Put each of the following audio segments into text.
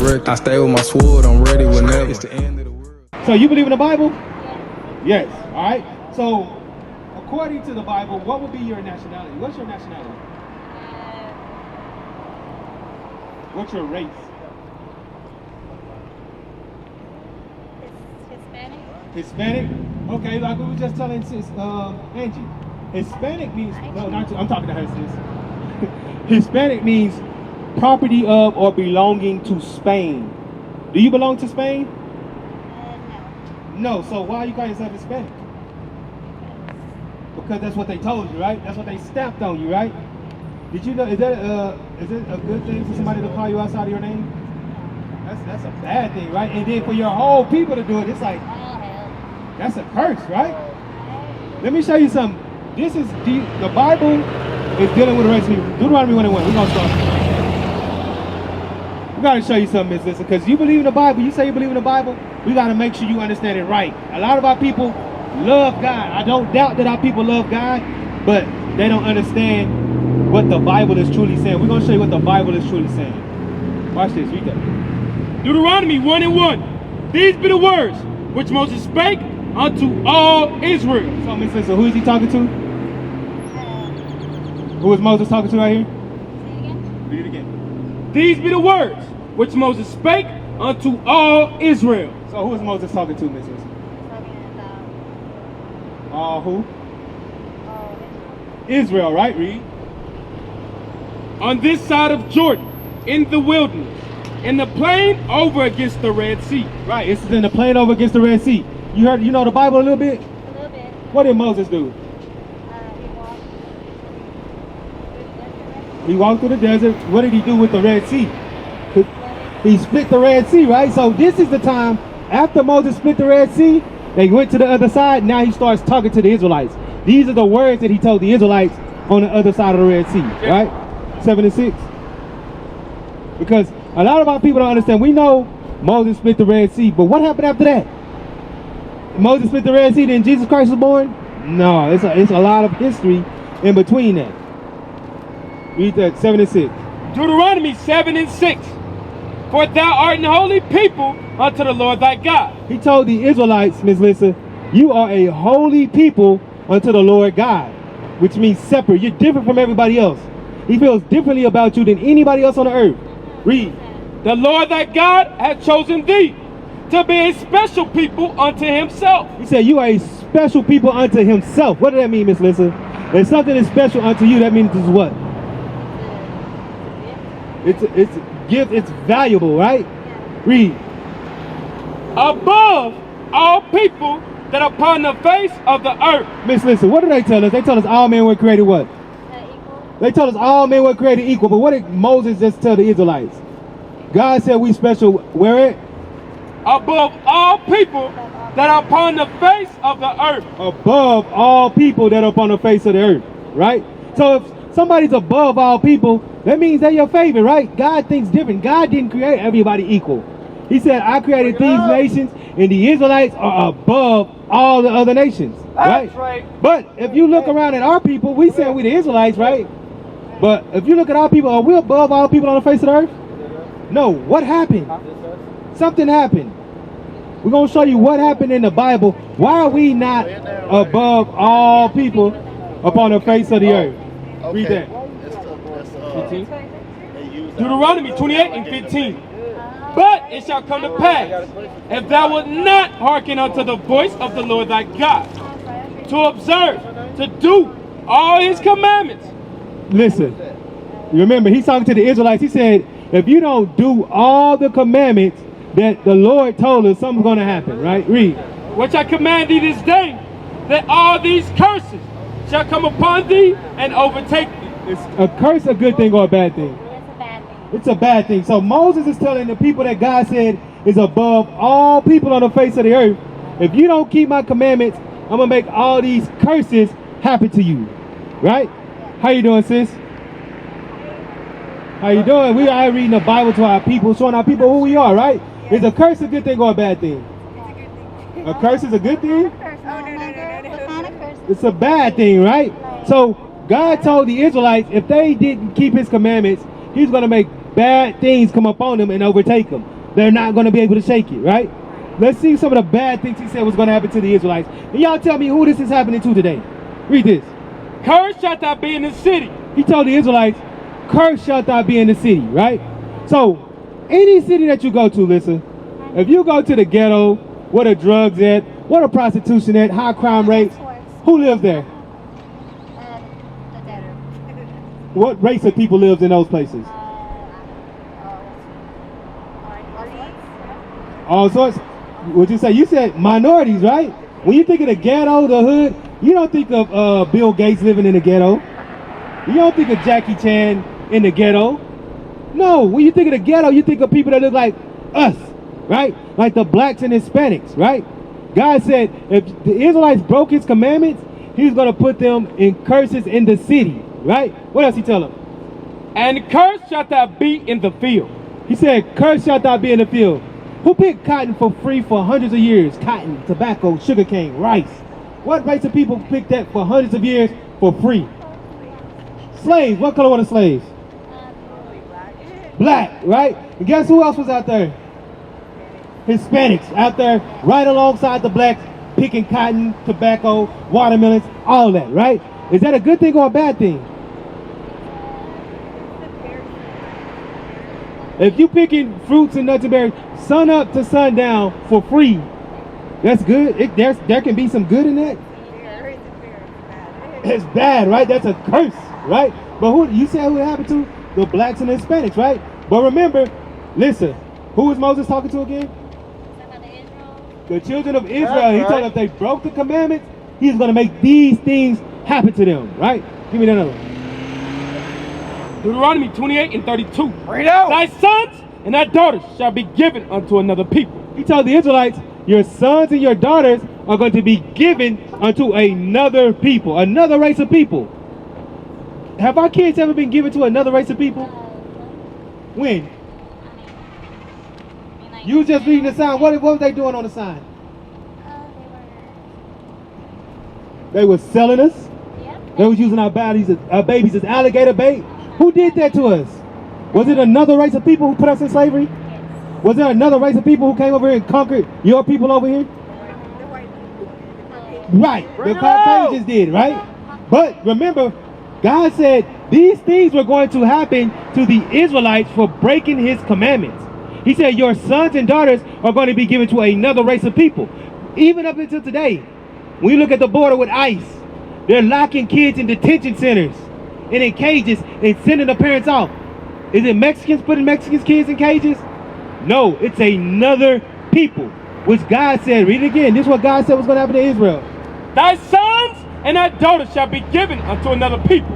direct. I stay with my sword, I'm ready whenever. It's the end of the world. So you believe in the Bible? Yes. All right. So according to the Bible, what would be your nationality? What's your nationality? What's your race? Hispanic. Hispanic? Okay, like we were just telling Angie. Hispanic means, no, not to, I'm talking to her, sis. Hispanic means property of or belonging to Spain. Do you belong to Spain? No. No, so why you call yourself Hispanic? Because that's what they told you, right? That's what they stamped on you, right? Did you know, is it a good thing for somebody to call you outside of your name? That's a bad thing, right? And then for your whole people to do it, it's like, that's a curse, right? Let me show you something. This is, the Bible is dealing with the race of people. Deuteronomy 1:1, we're going to start. We got to show you something, Miss Lisa, because you believe in the Bible, you say you believe in the Bible, we got to make sure you understand it right. A lot of our people love God. I don't doubt that our people love God, but they don't understand what the Bible is truly saying. We're going to show you what the Bible is truly saying. Watch this, read that. Deuteronomy 1:1. These be the words which Moses spake unto all Israel. So, Miss Lisa, who is he talking to? Who is Moses talking to right here? Say it again. Read it again. These be the words which Moses spake unto all Israel. So who is Moses talking to, Miss Lisa? Talking Who? about Israel, right? Read. On this side of Jordan, in the wilderness, in the plain over against the Red Sea. Right, it's in the plain over against the Red Sea. You know the Bible a little bit? a little bit. What did Moses do? He walked through the desert. He walked through the desert. What did he do with the Red Sea? He split the Red Sea, right? So this is the time after Moses split the Red Sea, they went to the other side. Now he starts talking to the Israelites. These are the words that he told the Israelites on the other side of the Red Sea, right? 7 and 6. Because a lot of our people don't understand. We know Moses split the Red Sea, but what happened after that? Moses split the Red Sea, then Jesus Christ was born? No, it's a lot of history in between that. Read that, 7 and 6. Deuteronomy 7 and 6. For thou art an holy people unto the Lord thy God. He told the Israelites, Miss Lisa, you are a holy people unto the Lord God, which means separate. You're different from everybody else. He feels differently about you than anybody else on the earth. Read. The Lord thy God hath chosen thee to be a special people unto himself. He said you are a special people unto himself. What does that mean, Miss Lisa? If something is special unto you, that means it's what? It's gift, it's valuable, right? Read. Above all people that are upon the face of the earth. Miss Lisa, what did they tell us? They told us all men were created what? Equal. They told us all men were created equal, but what did Moses just tell the Israelites? God said we special, where it? Above all people that are upon the face of the earth. Above all people that are upon the face of the earth, right? So if somebody's above all people, that means they're your favorite, right? God thinks different. God didn't create everybody equal. He said, I created these nations, and the Israelites are above all the other nations, right? That's right. But if you look around at our people, we say we the Israelites, right? But if you look at our people, are we above all people on the face of the earth? No. What happened? Something happened. We're going to show you what happened in the Bible. Why are we not above all people upon the face of the earth? Read that. 15. Deuteronomy 28 and 15. But it shall come to pass, if thou wilt not hearken unto the voice of the Lord thy God, to observe, to do all his commandments. Listen, remember, he's talking to the Israelites. He said, if you don't do all the commandments that the Lord told us, something's going to happen, right? Read. Which I command thee this day, that all these curses shall come upon thee and overtake thee. Is a curse a good thing or a bad thing? It's a bad thing. So Moses is telling the people that God said is above all people on the face of the earth, if you don't keep my commandments, I'm going to make all these curses happen to you. Right? How you doing, sis? How you doing? We are reading the Bible to our people, showing our people who we are, right? Is a curse a good thing or a bad thing? A curse is a good thing? It's a bad thing, right? So God told the Israelites if they didn't keep his commandments, he's going to make bad things come upon them and overtake them. They're not going to be able to shake it, right? Let's see some of the bad things he said was going to happen to the Israelites. And y'all tell me who this is happening to today. Read this. Cursed shalt thou be in the city. He told the Israelites, cursed shalt thou be in the city, right? So, any city that you go to, listen, if you go to the ghetto, where the drugs at, where the prostitution at, high crime rates, who lives there? The debtor. What race of people lives in those places? All sorts. Would you say? You said minorities, right? When you think of the ghetto, the hood, you don't think of Bill Gates living in the ghetto. You don't think of Jackie Chan in the ghetto. No, when you think of the ghetto, you think of people that look like us, right? Like the blacks and Hispanics, right? God said if the Israelites broke his commandments, he's going to put them in curses in the city, right? What else he tell them? And cursed shalt thou be in the field. He said, cursed shalt thou be in the field. Who picked cotton for free for hundreds of years? Cotton, tobacco, sugarcane, rice. What race of people picked that for hundreds of years for free? Slaves. What color were the slaves? Black, right? And guess who else was out there? Hispanics out there right alongside the blacks, picking cotton, tobacco, watermelons, all that, right? Is that a good thing or a bad thing? If you picking fruits and nuts and berries, sun up to sundown for free, that's good. There can be some good in that. It's bad, right? That's a curse, right? But who you said who it happened to? The blacks and the Hispanics, right? But remember, listen, who was Moses talking to again? The children of Israel. He told them if they broke the commandments, he's going to make these things happen to them, right? Give me that other one. Deuteronomy 28 and 32. Read out. Thy sons and thy daughters shall be given unto another people. He told the Israelites, your sons and your daughters are going to be given unto another people, another race of people. Have our kids ever been given to another race of people? When? You was just reading the sign. What were they doing on the sign? They were selling us. They was using our babies as alligator bait. Who did that to us? Was it another race of people who put us in slavery? Was there another race of people who came over here and conquered your people over here? Right, the Caucasians did, right? But remember, God said these things were going to happen to the Israelites for breaking his commandments. He said your sons and daughters are going to be given to another race of people. Even up until today, when you look at the border with ICE, they're locking kids in detention centers and in cages and sending the parents off. Is it Mexicans putting Mexican kids in cages? No, it's another people, which God said, read it again, this is what God said was going to happen to Israel. Thy sons and thy daughters shall be given unto another people,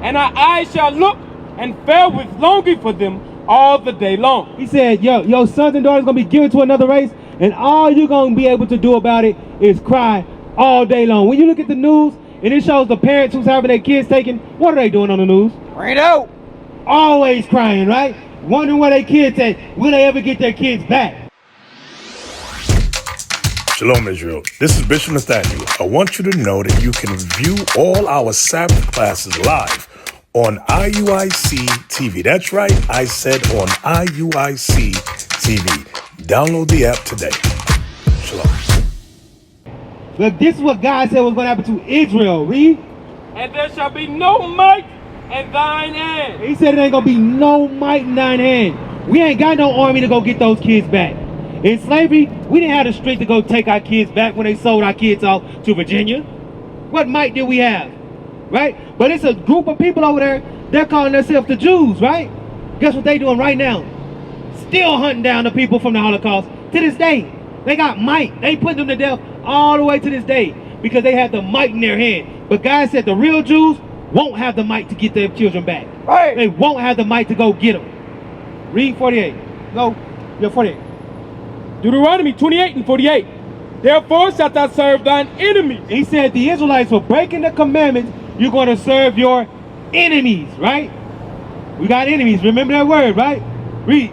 and thy eyes shall look and fail with longing for them all the day long. He said, your sons and daughters going to be given to another race, and all you're going to be able to do about it is cry all day long. When you look at the news, and it shows the parents who's having their kids taken, what are they doing on the news? Read out. Always crying, right? Wondering where their kids at. Will they ever get their kids back? Shalom, Israel. This is Bishop Nathaniel. I want you to know that you can view all our Sabbath classes live on IUIC TV. That's right, I said on IUIC TV. Download the app today. Shalom. Look, this is what God said was going to happen to Israel. Read. And there shall be no might in thine hand. He said it ain't going to be no might in thine hand. We ain't got no army to go get those kids back. In slavery, we didn't have the strength to go take our kids back when they sold our kids off to Virginia. What might did we have? Right? But it's a group of people over there, they're calling themselves the Jews, right? Guess what they doing right now? Still hunting down the people from the Holocaust to this day. They got might. They put them to death all the way to this day because they have the might in their hand. But God said the real Jews won't have the might to get their children back. Right. They won't have the might to go get them. Read 48. Go. Yeah, 48. Deuteronomy 28 and 48. Therefore shalt thou serve thine enemies. He said the Israelites were breaking the commandments. You're going to serve your enemies, right? We got enemies. Remember that word, right? Read.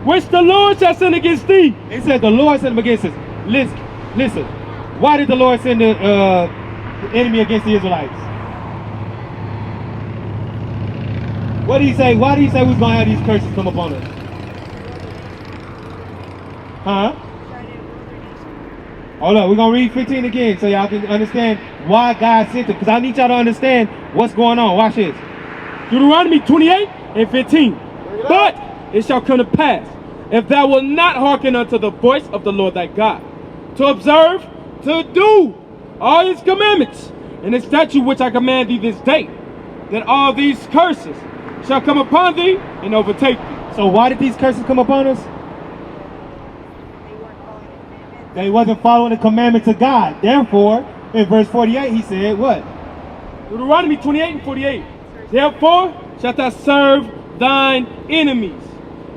Which the Lord shall send against thee. It said the Lord sent them against us. Listen. Why did the Lord send the enemy against the Israelites? What did he say? Why did he say we was going to have these curses come upon us? Huh? Hold up, we're going to read 15 again so y'all can understand why God sent it. Because I need y'all to understand what's going on. Watch this. Deuteronomy 28 and 15. But it shall come to pass, if thou wilt not hearken unto the voice of the Lord thy God, to observe, to do all his commandments, and his statute which I command thee this day, that all these curses shall come upon thee and overtake thee. So why did these curses come upon us? They wasn't following the commandments of God. Therefore, in verse 48, he said what? Deuteronomy 28 and 48. Therefore shalt thou serve thine enemies,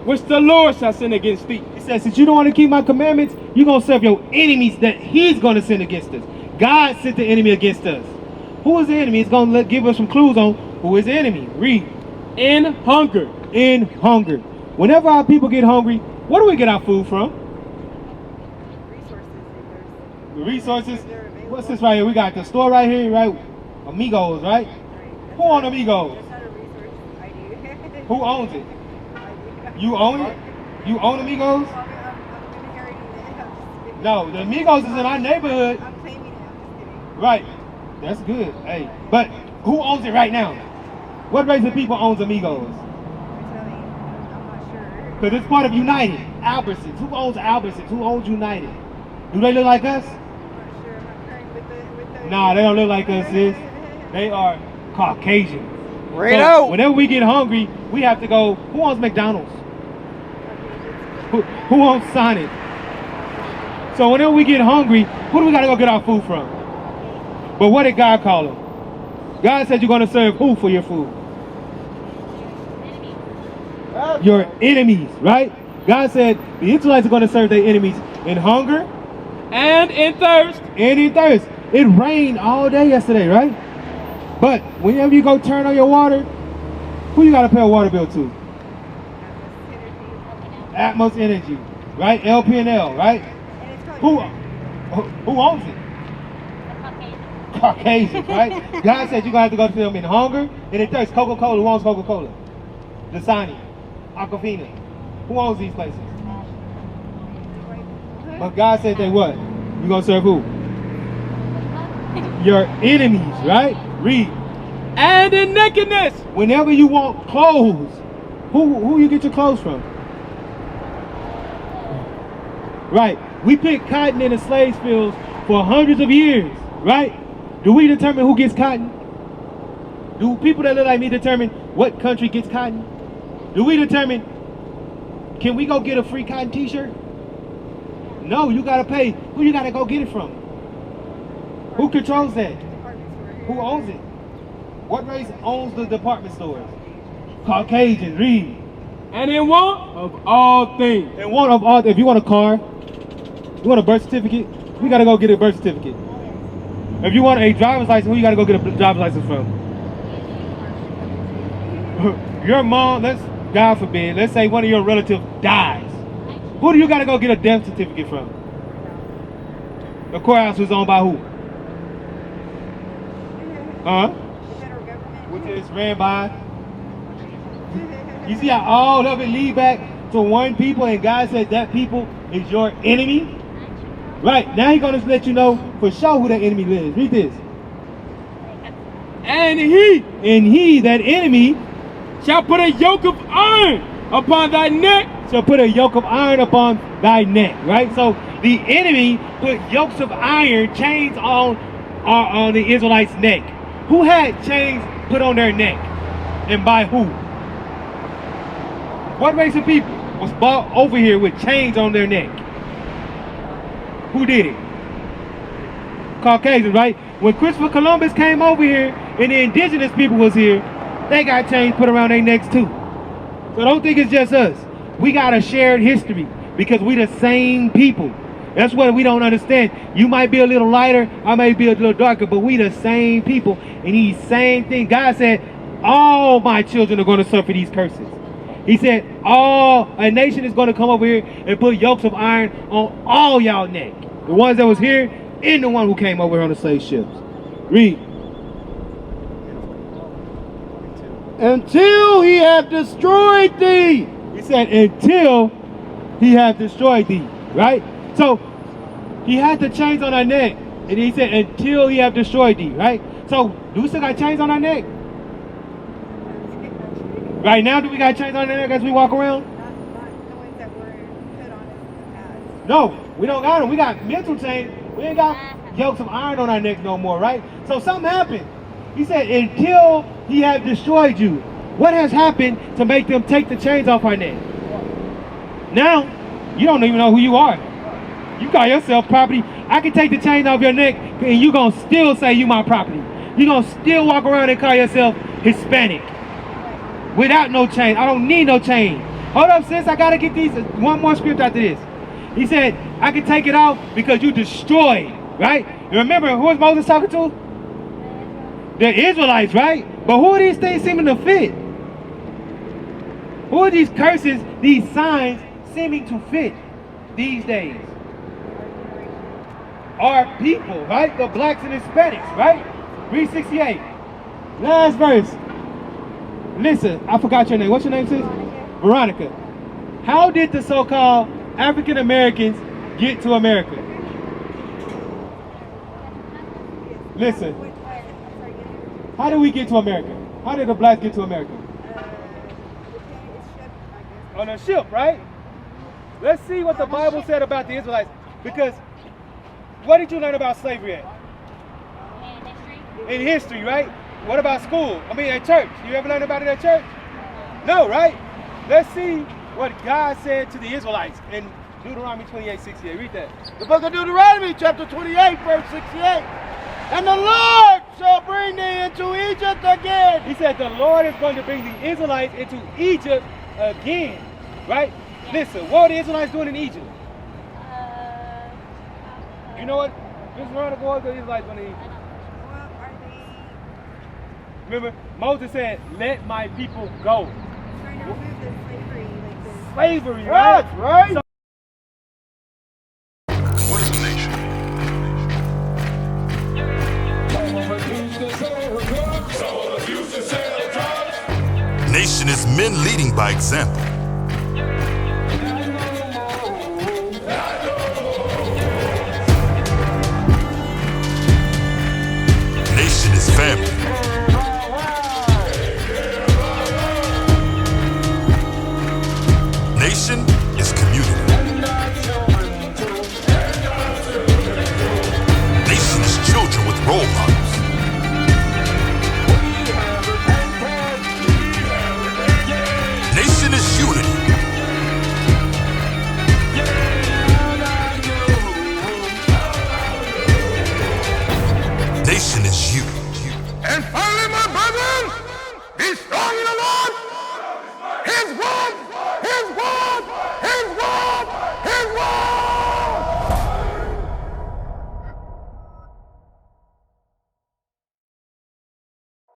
which the Lord shall send against thee. He says, since you don't want to keep my commandments, you're going to serve your enemies that he's going to send against us. God sent the enemy against us. Who is the enemy? It's going to give us some clues on who is the enemy. Read. In hunger. In hunger. Whenever our people get hungry, where do we get our food from? Resources. What's this right here? We got the store right here, right? Amigos, right? Who owns Amigos? Who owns it? You own it? You own Amigos? No, the Amigos is in our neighborhood. Right. That's good. Hey, but who owns it right now? What race of people owns Amigos? Because it's part of United. Albertsons. Who owns Albertsons? Who owns United? Do they look like us? Nah, they don't look like us, sis. They are Caucasian. So whenever we get hungry, we have to go. Who owns McDonald's? Who owns Sonic? So whenever we get hungry, who do we gotta go get our food from? But what did God call them? God said you're gonna serve who for your food? Your enemies, right? God said the Israelites are gonna serve their enemies in hunger and in thirst. And in thirst. It rained all day yesterday, right? But whenever you go turn on your water, who you gotta pay a water bill to? Atmos Energy, right? LP&L, right? Who owns it? Caucasians, right? God said you're gonna have to go to them in hunger and in thirst. Coca-Cola, who owns Coca-Cola? Dasani, Aquafina. Who owns these places? But God said they what? You gonna serve who? Your enemies, right? Read. And in nakedness. Whenever you want clothes, who you get your clothes from? Right. We picked cotton in the slave fields for hundreds of years, right? Do we determine who gets cotton? Do people that look like me determine what country gets cotton? Do we determine, can we go get a free cotton t-shirt? No, you gotta pay. Who you gotta go get it from? Who controls that? Who owns it? What race owns the department stores? Caucasians. Read. And in want of all things. In want of all. If you want a car, you want a birth certificate, you gotta go get a birth certificate. If you want a driver's license, who you gotta go get a driver's license from? Your mom, God forbid, let's say one of your relatives dies. Who do you gotta go get a death certificate from? The courthouse was owned by who? Which is ran by. You see how all of it lead back to one people, and God said that people is your enemy? Right, now he's gonna let you know for sure who that enemy is. Read this. And he, that enemy, shall put a yoke of iron upon thy neck. Shall put a yoke of iron upon thy neck, right? So the enemy put yokes of iron, chains on the Israelites' neck. Who had chains put on their neck? And by who? What race of people was brought over here with chains on their neck? Who did it? Caucasians, right? When Christopher Columbus came over here and the indigenous people was here, they got chains put around their necks too. So don't think it's just us. We got a shared history because we the same people. That's what we don't understand. You might be a little lighter, I might be a little darker, but we the same people. And these same things. God said, all my children are going to suffer these curses. He said, a nation is going to come over here and put yokes of iron on all y'all neck. The ones that was here and the one who came over here on the slave ships. Read. until he have destroyed thee. He said, until he have destroyed thee, right? So he had the chains on our neck, and he said, until he have destroyed thee, right? So do we still got chains on our neck? Right now, do we got chains on our neck as we walk around? Not the ones that were put on us in the past. No, we don't got them. We got mental chains. We ain't got yokes of iron on our necks no more, right? So something happened. He said, until he have destroyed you. What has happened to make them take the chains off our neck? Now, you don't even know who you are. You call yourself property. I can take the chains off your neck, and you gonna still say you my property. You gonna still walk around and call yourself Hispanic without no chain. I don't need no chain. Hold up, sis. I gotta get these. One more script after this. He said, I can take it off because you destroyed, right? And remember, who was Moses talking to? The Israelites, right? But who are these things seeming to fit? Who are these curses, these signs seeming to fit these days? Our people, right? The blacks and Hispanics, right? Read 68. Last verse. Listen, I forgot your name. What's your name, sis? Veronica. How did the so-called African Americans get to America? Listen. How did we get to America? How did the blacks get to America? On a ship, right? Let's see what the Bible said about the Israelites. Because what did you learn about slavery at? In history, right? What about school? I mean, at church. You ever learn about it at church? No, right? Let's see what God said to the Israelites in Deuteronomy 28:68. Read that. The book of Deuteronomy, chapter 28, verse 68. And the Lord shall bring thee into Egypt again. He said the Lord is going to bring the Israelites into Egypt again, right? Listen, what are the Israelites doing in Egypt? You know what? Just run the boys, the Israelites going to Egypt. Remember, Moses said, let my people go. Trying to remove the slavery, like this. Slavery, right? That's right. So What is a nation? Nation is men leading by example. Nation is family. Nation is community. Nation is children with role models. Nation is unity. Nation is you. And finally, my brethren, be strong in the Lord. His word